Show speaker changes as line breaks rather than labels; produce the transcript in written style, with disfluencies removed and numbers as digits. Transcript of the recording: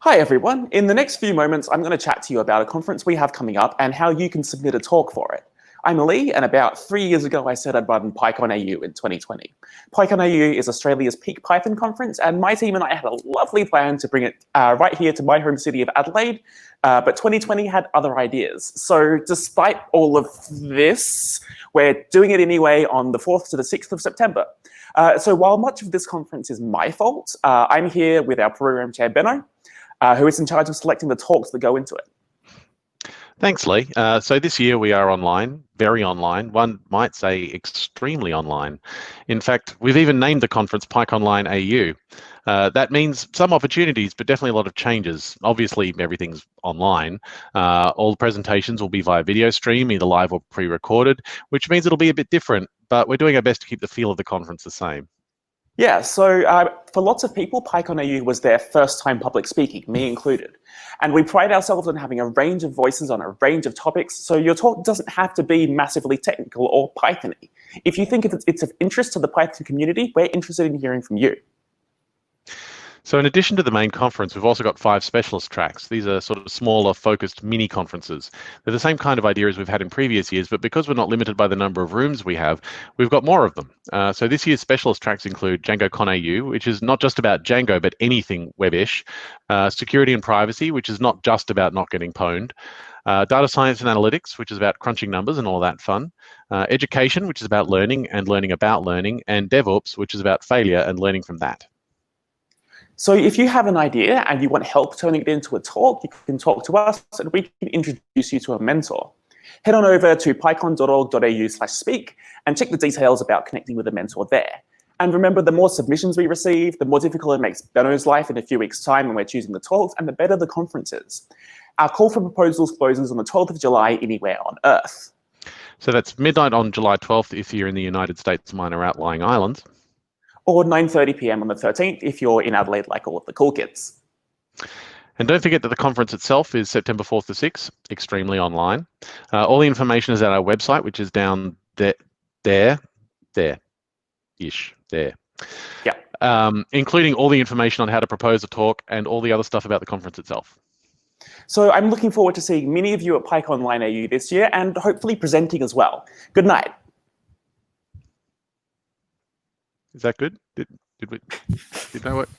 Hi everyone. In the next few moments, I'm going to chat to you about a conference we have coming up and how you can submit a talk for it. I'm Lee, and about 3 years ago, I said I'd run PyCon AU in 2020. PyCon AU is Australia's peak Python conference, and my team and I had a lovely plan to bring it right here to my home city of Adelaide, but 2020 had other ideas. So despite all of this, we're doing it anyway on the 4th to the 6th of September. So while much of this conference is my fault, I'm here with our program chair, Benno, who is in charge of selecting the talks that go into it.
Thanks, Lee. So this year we are online, very online, one might say extremely online. In fact, we've even named the conference PyConline AU. That means some opportunities, but definitely a lot of changes. Obviously, everything's online. All the presentations will be via video stream, either live or pre-recorded, which means it'll be a bit different, but we're doing our best to keep the feel of the conference the same.
Yeah, so for lots of people, PyCon AU was their first time public speaking, me included. And we pride ourselves on having a range of voices on a range of topics, so your talk doesn't have to be massively technical or Python-y. If you think it's of interest to the Python community, we're interested in hearing from you.
So in addition to the main conference, we've also got 5 specialist tracks. These are sort of smaller, focused mini conferences. They're the same kind of idea as we've had in previous years, but because we're not limited by the number of rooms we have, we've got more of them. So this year's specialist tracks include DjangoCon AU, which is not just about Django, but anything web-ish. Security and privacy, which is not just about not getting pwned. Data science and analytics, which is about crunching numbers and all that fun. Education, which is about learning and learning about learning. And DevOps, which is about failure and learning from that.
So if you have an idea and you want help turning it into a talk, you can talk to us and we can introduce you to a mentor. Head on over to pycon.org.au/speak and check the details about connecting with a mentor there. And remember, the more submissions we receive, the more difficult it makes Benno's life in a few weeks' time when we're choosing the talks, and the better the conference is. Our call for proposals closes on the 12th of July anywhere on Earth.
So that's midnight on July 12th if you're in the United States minor outlying islands.
Or 9:30 p.m. on the 13th if you're in Adelaide like all of the cool kids.
And don't forget that the conference itself is September 4th to 6th, extremely online. All the information is at our website, which is down there-ish, there.
Yeah.
Including all the information on how to propose a talk and all the other stuff about the conference itself.
So I'm looking forward to seeing many of you at PyConline AU this year and hopefully presenting as well. Good night.
Is that good? Did that work?